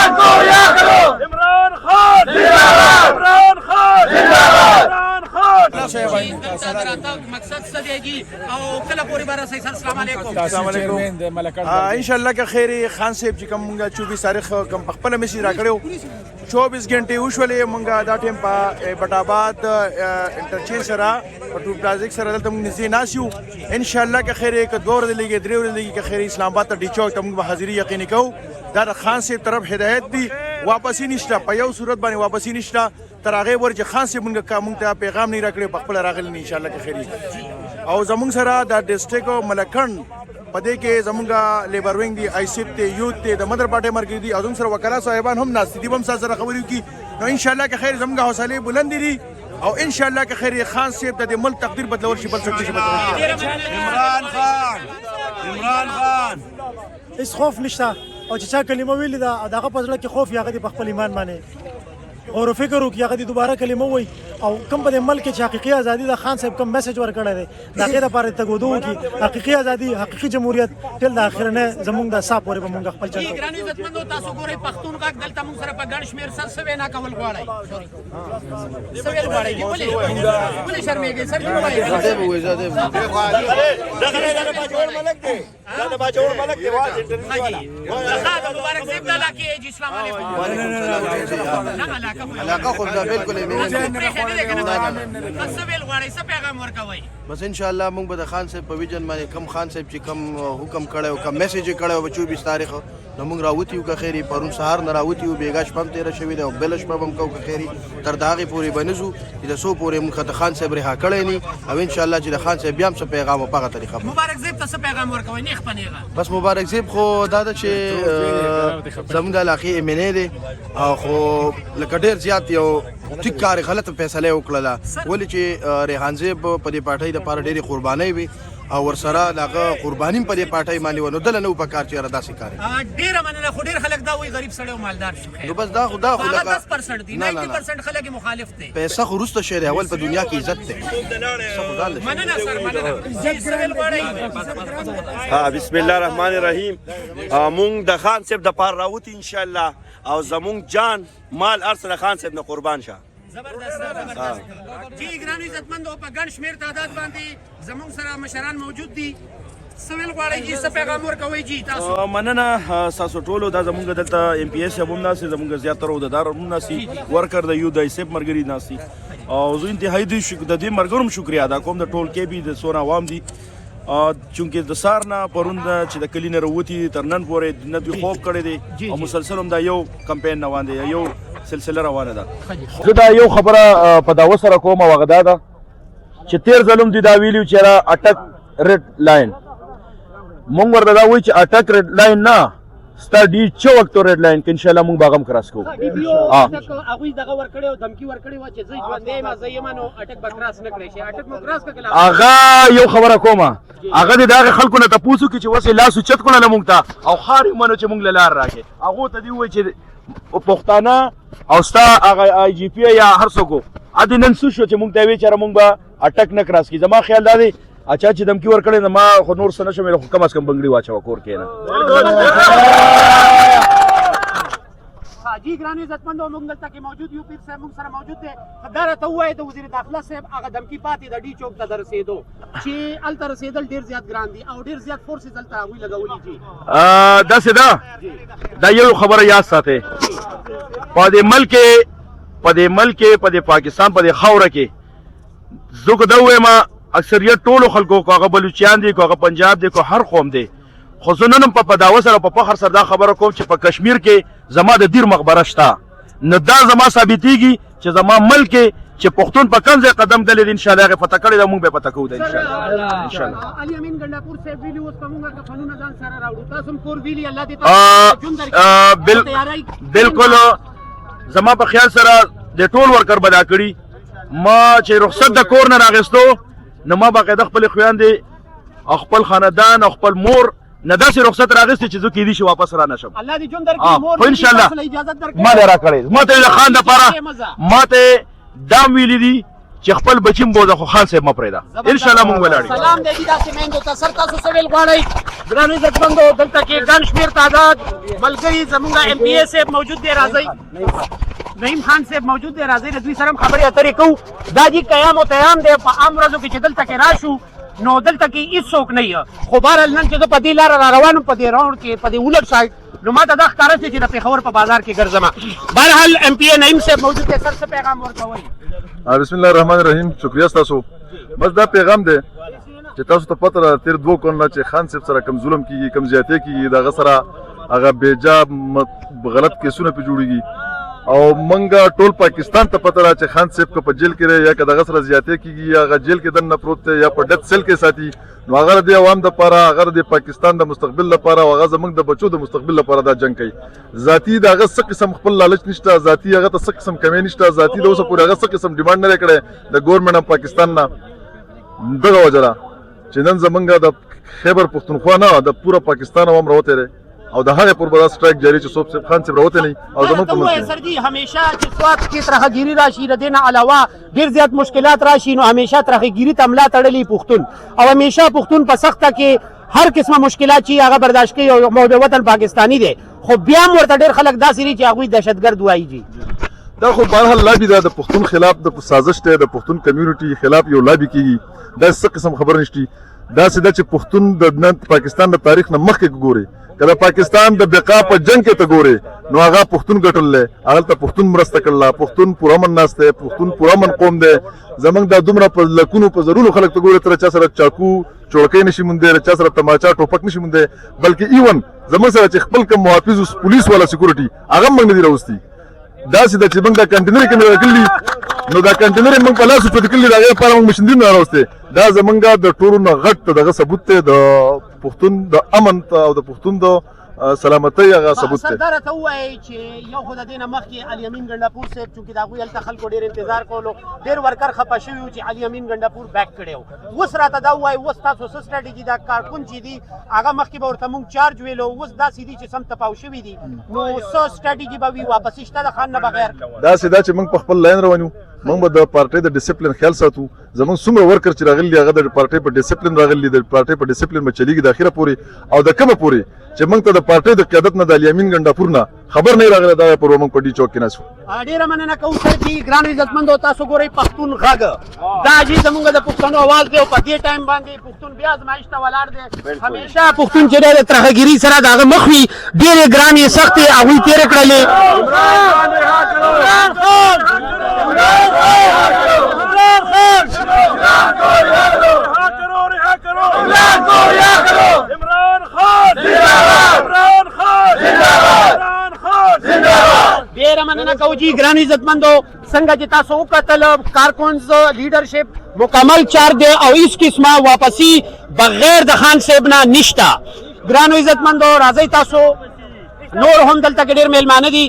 खान को याद करो, इमरान खान जिंदाबाद, इमरान खान जिंदाबाद, इमरान खान। मकसद सदेगी और कल पूरी बार से अस्सलाम वालेकुम। इंशाल्लाह का खैर खान साहब जी कम 24 तारीख कम खपल में सी राकड़ो 24 घंटे उशवले मंगा दा टेम पा बटाबाद इंटरचेंज सरा पटू प्लाजिक सरा दलतम नजी नासियो इंशाल्लाह का खैर एक दौर दिलेगे द्रेवर दिलेगे का खैर इस्लामाबाद ता डिचो तम हाजिरी यकीनी को दा खान साहब तरफ हिदायत दी वापसी निश्ता पयो सूरत बानी वापसी निश्ता तरागे वर जे खान साहब का मुंगता पैगाम नहीं रखड़े बखपल रागल इंशाल्लाह का खैर और जमुंग सरा दा डिस्ट्रिक्ट मलखंड पदे के जमुंगा लेबर विंग दी आईसिप ते यूथ ते द मदर पार्टी मर दी अजुम सर वकला साहिबान हम नास दी बम सर खबरी की नो इंशाल्लाह के खैर जमुंगा हौसले बुलंदी दी और इंशाल्लाह के खैर खान साहब द मुल्क तकदीर बदलवर शिबल सकती है इमरान खान इस खौफ निश्ता और चचा कलिमा विल दा दागा पजला के खौफ या गदी बखपल ईमान माने और फिक्र हो कि या गदी दोबारा कलिमा वही और कम बदे मुल्क के हकीकी आज़ादी दा खान साहब कम मैसेज वर कड़े दे दाके दा पारे तगोदो की हकीकी आज़ादी हकीकी जमहूरियत टिल दा आखिर ने जमुंग दा साप और बमुंग खपल चल ग्रानी इज्जतमंदो तासो गोरे पख्तून का दलता मुंग सर पर गण शमेर सर सवे ना कवल गवाड़ाई सवेल गवाड़ाई की बोले शर्मेगे सर की बोले ज्यादा बाजोड़ मलक दे ज्यादा बाजोड़ मलक दे वाज इंटरव्यू वाला मुबारक ज़ेब दा लाके जी अस्सलाम वालेकुम علاقه خو بالکل सवेल गवाड़ाई सब पैगाम वर का वही बस इंशाल्लाह موږ به د خان صاحب په ویژن باندې کم خان صاحب چې کم حکم کړو کم میسج کړو 24 تاریخ نو موږ راوتیو که خیری پرون سهار نه راوتیو بیګا شپم 13 شوی دی او بل شپم هم کو که خیری تر داغه پوری بنزو چې د سو پوری موږ د خان صاحب رها کړی نی او انشاءالله چې د خان صاحب بیا هم څه پیغام په هغه طریقه مبارک زیب ته څه پیغام ورکوي نه خپنیغه بس مبارک زیب خو دا چې زموږ د علاقې امنه دی او خو لکه ډیر زیات یو ټیک کار غلط فیصله وکړه ولې چې ریحان زیب په دې پټۍ د پاره ډېری قرباني وي او ورسره دغه قرباني په دې پټۍ باندې ونو دل نه په کار چې را داسې کار ډیر مننه خو ډیر خلک دا وي غریب سړی او مالدار شي نو بس دا خدا خو لکه 10% دي 90% خلک مخالف دي پیسې خو روسته شهر اول په دنیا کې عزت ده مننه سر مننه جی سویل غواړی بسم الله الرحمن الرحیم مونږ د خان صاحب د پار راوتی ان شاء الله او زمونږ جان مال ارسل خان صاحب نه قربان شه زبردست جی ګرانو عزتمندو په ګڼ شمیر تعداد باندې زمونږ سره مشران موجود دي سویل غواړی جی څه پیغام ورکوي جی تاسو مننه تاسو ټولو دا زمونږ دلته ام پی ایس هم ناسي زمونږ زیاتره عہدیدار هم ناسي ورکر د یو د ایسپ مرګري ناسي او زه انتهایی د دې مرګرم شکریا ادا کوم د ټول کې بي د سونه عوام دي چونکه د سارنا پروند چې د کلینه وروتي ترنن پورې د دوی خوب کړی دی او مسلسل هم دا یو کمپاین روان دی یو سلسله روانه ده زه دا یو خبره په دا وسره کوم وغدا ده چې تیر ظلم دي دا ویلیو چې را اٹک ریډ لاین مونږ ورته دا وایي چې اٹک ریډ لاین نه ستا ډي چو وخت ریډ لاین کې ان شاء الله مونږ باغم کراس کوو هغه دغه ورکړی او دمکی ورکړی و چې زه ژوندې ما زه یم نو اٹک بکراس نه کړی شي اٹک مو کراس کړه هغه یو خبره کومه هغه د هغه خلکو نه تاسو کې چې وسه لاس چت کړه نه مونږ ته او خاري منو چې مونږ لار راکې هغه ته دی وای چې پښتانه او ستا هغه آی جی پی یا هر څوک ا دې نن شو چې مونږ ته وی چې مونږ به اٹک نه کراس کی زما خیال دا دی اچھا چې دمکی ور کړی ما خو نور سره شمه کم از کم بنگړي واچو کور کې نه جی ګرانو عزتمندو موږ دلته کې موجود یو پیر صاحب موږ سره موجود دی خدای ته وایي د وزیر داخله صاحب هغه دمکی پاتې د ډي چوک ته رسیدو چې الته رسیدل ډیر زیات ګران دي او ډیر زیات فورسز دلته هغوی لګولي دي دا یو خبره یاد ساته په دې ملک په دې پاکستان په دې خاوره کې زه دا وایم اکثریت ټولو خلکو کو هغه بلوچستان دي کو هغه پنجاب دي کو هر قوم دي خو زه نن په پداوه سره په فخر سره دا خبره کوم چې په کشمیر کې زما د دیر مقبره شته نه دا زما ثابتېږي چې زما ملک چې پښتون په کوم ځای قدم دلې ان شاء الله هغه پته کړی دا موږ به پته کوو ان شاء الله علي امین ګنداپور صاحب ویلي اوس په موږ که فنونه ځان سره راوړو تاسو هم کور ویلي الله دې بالکل زما په خیال سره د ټول ورکر بدا کړی ما چې رخصت د کور نه راغستو نو ما باقاعده خپل خويندې خپل خاندان خپل مور نه داسې رخصت راغستې چې زه کېدی شي واپس را نشم الله دې جون درکړي مور ان شاء الله اجازه درکړي ما را کړې ما ته د خان د پاره ما ته دا ویلې دي چې خپل بچیم بوزه خو خان صاحب مپرېږده ان شاء الله مونږ ولاړ سلام دی دي داسې میندو ته سر تاسو څه ویل غواړئ ګرانو عزتمندو دلته کې ګڼ شمېر تعداد ملګري زمونږ ایم پی اے صاحب موجود دی راځئ نعیم خان صاحب موجود دی راځئ د دوی سره هم خبرې اترې کوو دا جي قیام و تیام دی په عام ورځو کې چې دلته کې راشو نو دلته کې هېڅوک نه یه خو بهرحال نن چې زه په دې لاره را روان یم په دې راوند کې په دې ولټ سایډ نو ماته دا ښکاره شي چې د پېښور په بازار کې ګرځم بهرحال ایم پی اے نعیم صاحب موجود دی سر څه پیغام ورکوئ بسم الله الرحمن الرحیم شکریہ تاسو بس دا پیغام دی چې تاسو ته پته را تیر 2 کال نه چې خان صاحب سره کم ظلم کیږي کم زیاتې کیږي دغه سره هغه بیجا غلط کیسونه په جوړیږي او منګه ټول پاکستان ته پته را چې خان صاحب کو په جیل کې رہی یا که دغه سره زیاتې کیږي یا هغه جیل کې دنه پروت دی یا په ډیت سیل کې ساتي نو هغه د عوام د لپاره هغه د پاکستان د مستقبل لپاره هغه زمونږ د بچو د مستقبل لپاره دا جنگ کوي ذاتی دغه څه قسم خپل لالچ نشته ذاتی هغه ته څه قسم کمی نشته ذاتی د اوسه پورې هغه څه قسم ډیماند نه کړي د ګورنمنت اف پاکستان نه دغه وجره چې نن زمونږ د خیبر پښتونخوا نه د پوره پاکستان عوام راوته لري او د هغه پر بل سټرایک جاری چې صوب خان صاحب راوته نه او زمونږ په منځ سر جی همیشه چې سواد کې ترخګيري راشي د دینه علاوه ډیر زیات مشکلات راشي نو همیشه ترخګيري تملا تړلې پښتون او همیشه پښتون په سخته کې هر قسمه مشکلات چې هغه برداشت کوي او مو د وطن پاکستانی دی خو بیا ورته ډیر خلک داسې دي چې هغه دهشتګرد وایي جی دا خو بهرحال لابي دا د پښتون خلاف د سازش ته د پښتون کمیونټي خلاف یو لابي کیږي دا څه قسم خبر نشتی دا سده چې پښتون د پاکستان د تاریخ نه مخکې ګوري کله پاکستان د بقا په جنگ کې ته ګوري نو هغه پښتون ګټل هغه ته پښتون مرسته کړله پښتون پرامن ناشته پښتون پرامن قوم دی زمنګ د دومره په لکونو په زرونو خلک ته ګوري تر چا سره چاکو چړکې نشي مونږ چا سره تماچا ټوپک نشي مونږ بلکې ایون زمنګ سره چې خپل کوم محافظ پولیس والا سکیورټي هغه موږ نه دی راوستي دا چې د موږ د کنټینر کې نه راغلي نو دا کنټینر موږ په لاس په کلی راغی په موږ مشندین نه راوسته دا زمونږ د ټورو نه غټ دغه ثبوت ته د پښتون د امن او د پښتون د سلامتی هغه ثبوت ته سردار ته وایي چې یو خدای دینه مخکې علي امین ګنڈاپور صاحب چې دا غوی ال خلکو ډیر انتظار کولو ډیر ورکر خپه شوی چې علي امین ګنڈاپور بیک کړو اوس راته دا وایي اوس تاسو څه سټریټیجی دا کارکون چې دی هغه مخکې به ورته مونږ چارج ویلو اوس دا سیدی چې سم تپاو شوی دي نو څه سټریټیجی به وي واپس شته د خان نه بغیر دا سیدا چې موږ په خپل لاین روانو موږ به د پارټي د ډیسپلین خیال ساتو زموږ څومره ورکر چې راغلي هغه د پارټي په ډیسپلین راغلي د پارټي په ډیسپلین به چلیږي د اخیره پوري او د کومه پوري چې موږ ته د پارټي د قیادت نه د علي امین ګنڈاپور نه خبر نه راغله دا پر موږ په ډی چوک کې ناسو ډیره مننه کوم سر جی ګران عزتمندو تاسو ګورئ پښتون غږ دا جی زمونږ د پښتنو आवाज دی او په دې ټایم باندې پښتون بیا ازمایښت ته ولاړ دی همیشه پښتون چې د ترخګيري سره دغه مخ وي ډیره ګرانې سختې هغوی تېرې کړلې ډیره مننه کوو جی ګران عزتمندو څنګه چې تاسو وکتل کارکونز لیډرشپ مکمل چارج دی او هیڅ قسمه واپسی بغیر د خان صاحب نه نشته ګران عزتمندو راځي تاسو نور هم دلته ډیر میلمانه دي